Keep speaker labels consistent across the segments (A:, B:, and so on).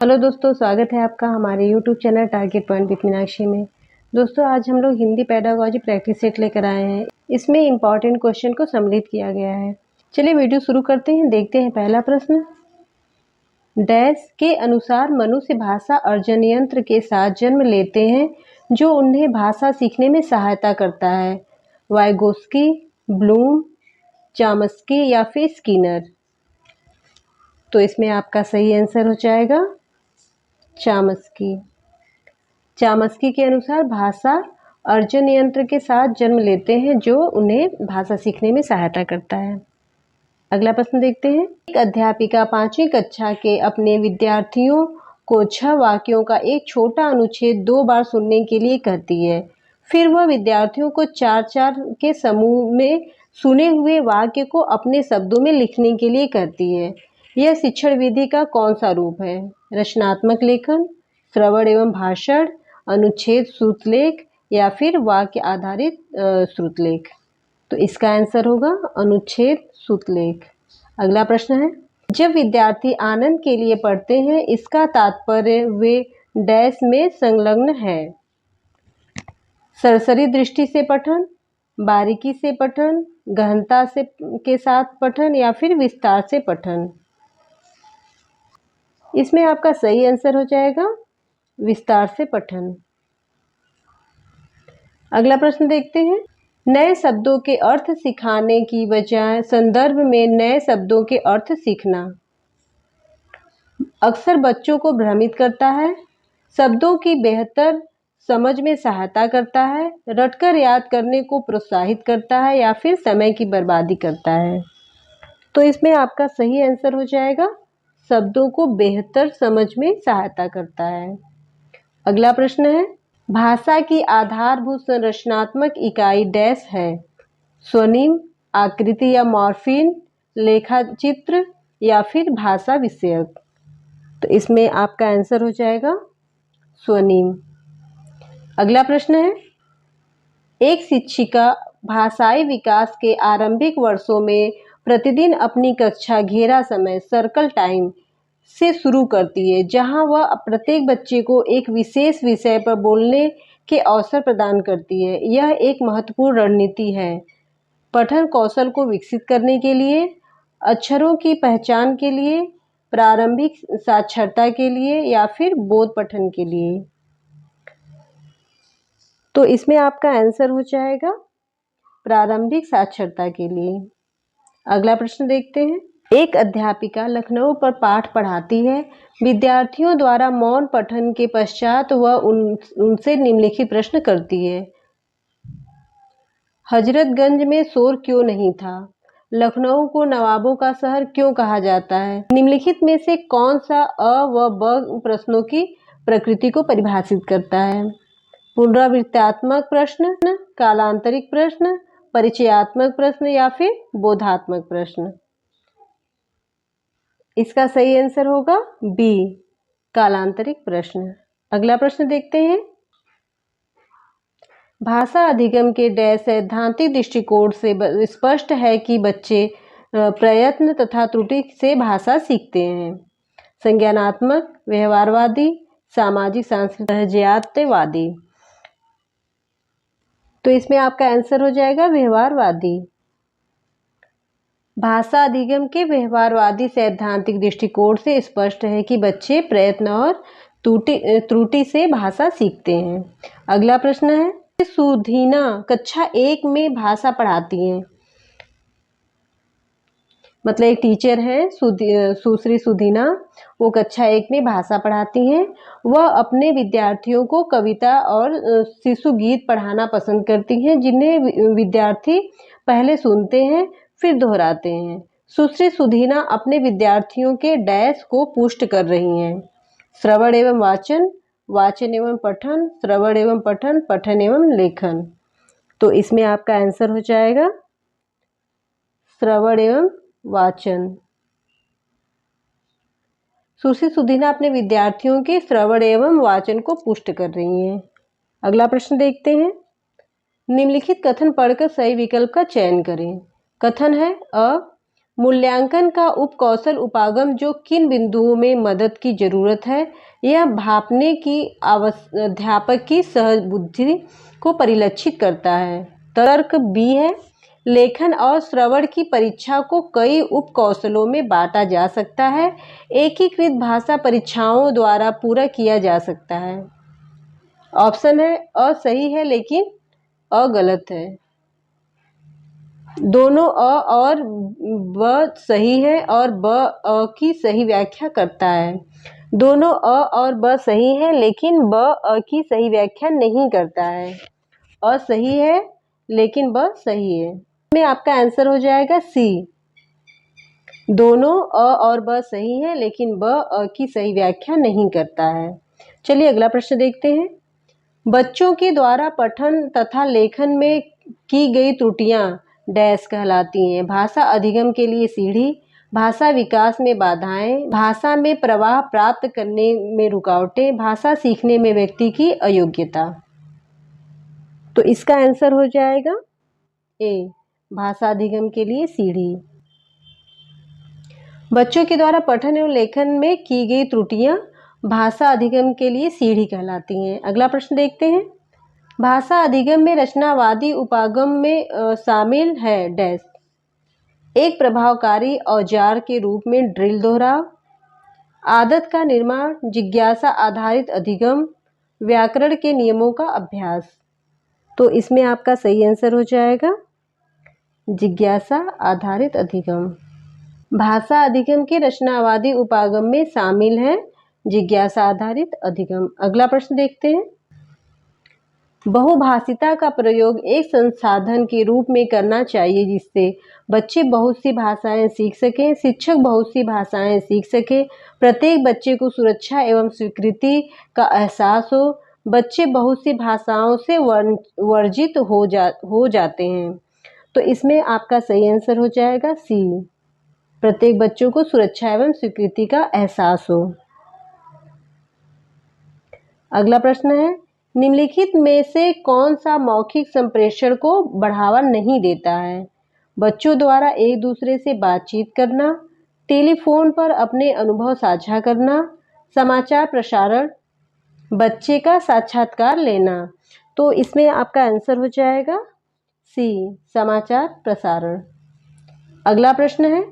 A: Hello दोस्तों, स्वागत है आपका हमारे YouTube channel target point with Meenakshi में। दोस्तों, आज हम लोग हिंदी पेडागॉजी प्रैक्टिस सेट लेकर आए हैं। इसमें इम्पॉर्टेंट क्वेश्चन को सम्मिलित किया गया है। चलिए वीडियो शुरू करते हैं। देखते हैं पहला प्रश्न। डैश के अनुसार मनुष्य भाषा अर्जन यंत्र के साथ जन्म लेते हैं जो उन्हें भाषा सीखने में सहायता करता है। वाइगोस्की, ब्लूम, चामस्की या फिर स्किनर। तो इसमें आपका सही आंसर हो जाएगा चामस्की। चामस्की के अनुसार भाषा अर्जन यंत्र के साथ जन्म लेते हैं जो उन्हें भाषा सीखने में सहायता करता है। अगला प्रश्न देखते हैं। एक अध्यापिका 5वीं कक्षा के अपने विद्यार्थियों को 6 वाक्यों का एक छोटा अनुच्छेद 2 बार सुनने के लिए कहती है। फिर वह विद्यार्थियों को 4-4 के समूह में सुने हुए वाक्य को अपने शब्दों में लिखने के लिए कहती है। यह शिक्षण विधि का कौन सा रूप है? रचनात्मक लेखन, श्रवण एवं भाषण, अनुच्छेद श्रुतलेख या फिर वाक्य आधारित श्रुतलेख। तो इसका आंसर होगा अनुच्छेद श्रुतलेख। अगला प्रश्न है। जब विद्यार्थी आनंद के लिए पढ़ते हैं, इसका तात्पर्य वे डैश में संलग्न है। सरसरी दृष्टि से पठन, बारीकी से पठन, गहनता से के साथ पठन या फिर विस्तार से पठन। इसमें आपका सही आंसर हो जाएगा विस्तार से पठन। अगला प्रश्न देखते हैं। नए शब्दों के अर्थ सिखाने की बजाय संदर्भ में नए शब्दों के अर्थ सीखना अक्सर बच्चों को भ्रमित करता है, शब्दों की बेहतर समझ में सहायता करता है, रटकर याद करने को प्रोत्साहित करता है या फिर समय की बर्बादी करता है। तो इसमें आपका सही आंसर हो जाएगा शब्दों को बेहतर समझ में सहायता करता है। अगला प्रश्न है। भाषा की आधारभूत संरचनात्मक इकाई डैश है। स्वनिम, आकृति या मॉर्फीम, लेखाचित्र या फिर भाषा विषयक। तो इसमें आपका आंसर हो जाएगा स्वनिम। अगला प्रश्न है। एक शिक्षिका भाषाई विकास के आरंभिक वर्षों में प्रतिदिन अपनी कक्षा घेरा समय सर्कल टाइम से शुरू करती है, जहां वह प्रत्येक बच्चे को एक विशेष विषय पर बोलने के अवसर प्रदान करती है। यह एक महत्वपूर्ण रणनीति है पठन कौशल को विकसित करने के लिए, अक्षरों की पहचान के लिए, प्रारंभिक साक्षरता के लिए या फिर बोध पठन के लिए। तो इसमें आपका आंसर हो जाएगा प्रारंभिक साक्षरता के लिए। अगला प्रश्न देखते हैं। एक अध्यापिका लखनऊ पर पाठ पढ़ाती है। विद्यार्थियों द्वारा मौन पठन के पश्चात वह उनसे निम्नलिखित प्रश्न करती है। हजरतगंज में शोर क्यों नहीं था? लखनऊ को नवाबों का शहर क्यों कहा जाता है? निम्नलिखित में से कौन सा अ व ब प्रश्नों की प्रकृति को परिभाषित करता है? पुनरावृत्तात्मक प्रश्न, कालांतरिक प्रश्न, परिचयात्मक प्रश्न या फिर बोधात्मक प्रश्न। इसका सही आंसर होगा बी, कालांतरिक प्रश्न। अगला प्रश्न देखते हैं। भाषा अधिगम के डैश सैद्धांतिक दृष्टिकोण से स्पष्ट है कि बच्चे प्रयत्न तथा त्रुटि से भाषा सीखते हैं। संज्ञानात्मक, व्यवहारवादी, सामाजिक सांस्कृतिक, सहजयातवादी। तो इसमें आपका आंसर हो जाएगा व्यवहारवादी। भाषा अधिगम के व्यवहारवादी सैद्धांतिक दृष्टिकोण से स्पष्ट है कि बच्चे प्रयत्न और त्रुटि से भाषा सीखते हैं। अगला प्रश्न है। सुधीना कक्षा 1 में भाषा पढ़ाती हैं। मतलब एक टीचर है सुश्री सुधीना, वो कक्षा 1 में भाषा पढ़ाती हैं। वह अपने विद्यार्थियों को कविता और शिशु गीत पढ़ाना पसंद करती हैं, जिन्हें विद्यार्थी पहले सुनते हैं फिर दोहराते हैं। सुश्री सुधीना अपने विद्यार्थियों के डैश को पुष्ट कर रही हैं। श्रवण एवं वाचन, वाचन एवं पठन, श्रवण एवं पठन, पठन एवं लेखन। तो इसमें आपका आंसर हो जाएगा श्रवण एवं वाचन। सुश्री सुधीना अपने विद्यार्थियों के श्रवण एवं वाचन को पुष्ट कर रही हैं। अगला प्रश्न देखते हैं। निम्नलिखित कथन पढ़कर सही विकल्प का चयन करें। कथन है अ मूल्यांकन का उपकौशल उपागम जो किन बिंदुओं में मदद की जरूरत है, यह भापने की अध्यापक की सहबुद्धि को परिलक्षित करता है। तर्क बी है, लेखन और श्रवण की परीक्षा को कई उपकौशलों में बांटा जा सकता है। एकीकृत भाषा परीक्षाओं द्वारा पूरा किया जा सकता है। ऑप्शन है अ सही है लेकिन अ गलत है। दोनों अ और ब सही है और ब अ की सही व्याख्या करता है। दोनों अ और ब सही है लेकिन ब अ की सही व्याख्या नहीं करता है। अ सही है लेकिन ब सही है। में आपका आंसर हो जाएगा सी। दोनों अ और ब सही है लेकिन ब अ की सही व्याख्या नहीं करता है। चलिए अगला प्रश्न देखते हैं। बच्चों के द्वारा पठन तथा लेखन में की गई त्रुटियां डैश कहलाती हैं। भाषा अधिगम के लिए सीढ़ी, भाषा विकास में बाधाएं, भाषा में प्रवाह प्राप्त करने में रुकावटें, भाषा सीखने में व्यक्ति की अयोग्यता। तो इसका आंसर हो जाएगा ए, भाषा अधिगम के लिए सीढ़ी। बच्चों के द्वारा पठन एवं लेखन में की गई त्रुटियां भाषा अधिगम के लिए सीढ़ी कहलाती हैं। अगला प्रश्न देखते हैं। भाषा अधिगम में रचनावादी उपागम में शामिल है डैश। एक प्रभावकारी औजार के रूप में ड्रिल दोहराव, आदत का निर्माण, जिज्ञासा आधारित अधिगम, व्याकरण के नियमों का अभ्यास। तो इसमें आपका सही आंसर हो जाएगा जिज्ञासा आधारित अधिगम। भाषा अधिगम के रचनावादी उपागम में शामिल है जिज्ञासा आधारित अधिगम। अगला प्रश्न देखते हैं। बहुभाषिता का प्रयोग एक संसाधन के रूप में करना चाहिए जिससे बच्चे बहुत सी भाषाएं सीख सकें, शिक्षक बहुत सी भाषाएं सीख सके, प्रत्येक बच्चे को सुरक्षा एवं स्वीकृति का एहसास हो, बच्चे बहुत सी भाषाओं से वर्जित हो जाते हैं। तो इसमें आपका सही आंसर हो जाएगा सी, प्रत्येक बच्चों को सुरक्षा एवं स्वीकृति का एहसास हो। अगला प्रश्न है, निम्नलिखित में से कौन सा मौखिक संप्रेषण को बढ़ावा नहीं देता है? बच्चों द्वारा एक दूसरे से बातचीत करना, टेलीफोन पर अपने अनुभव साझा करना, समाचार प्रसारण, बच्चे का साक्षात्कार लेना। तो इसमें आपका आंसर हो जाएगा सी, समाचार प्रसारण। अगला प्रश्न है,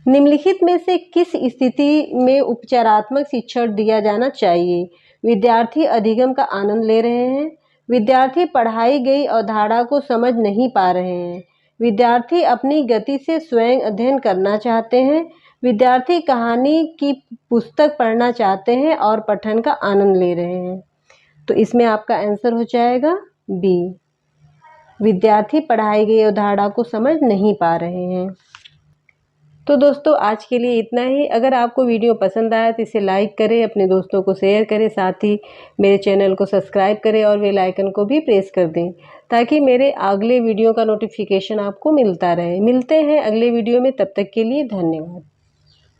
A: निम्नलिखित में से किस स्थिति में उपचारात्मक शिक्षण दिया जाना चाहिए? विद्यार्थी अधिगम का आनंद ले रहे हैं, विद्यार्थी पढ़ाई गई अवधारणा को समझ नहीं पा रहे हैं, विद्यार्थी अपनी गति से स्वयं अध्ययन करना चाहते हैं, विद्यार्थी कहानी की पुस्तक पढ़ना चाहते हैं और पठन का आनंद ले रहे हैं। तो इसमें आपका आंसर हो जाएगा बी, विद्यार्थी पढ़ाई गई अवधारणा को समझ नहीं पा रहे हैं। तो दोस्तों आज के लिए इतना ही। अगर आपको वीडियो पसंद आया तो इसे लाइक करें, अपने दोस्तों को शेयर करें, साथ ही मेरे चैनल को सब्सक्राइब करें और बेल आइकन को भी प्रेस कर दें ताकि मेरे अगले वीडियो का नोटिफिकेशन आपको मिलता रहे। मिलते हैं अगले वीडियो में, तब तक के लिए धन्यवाद।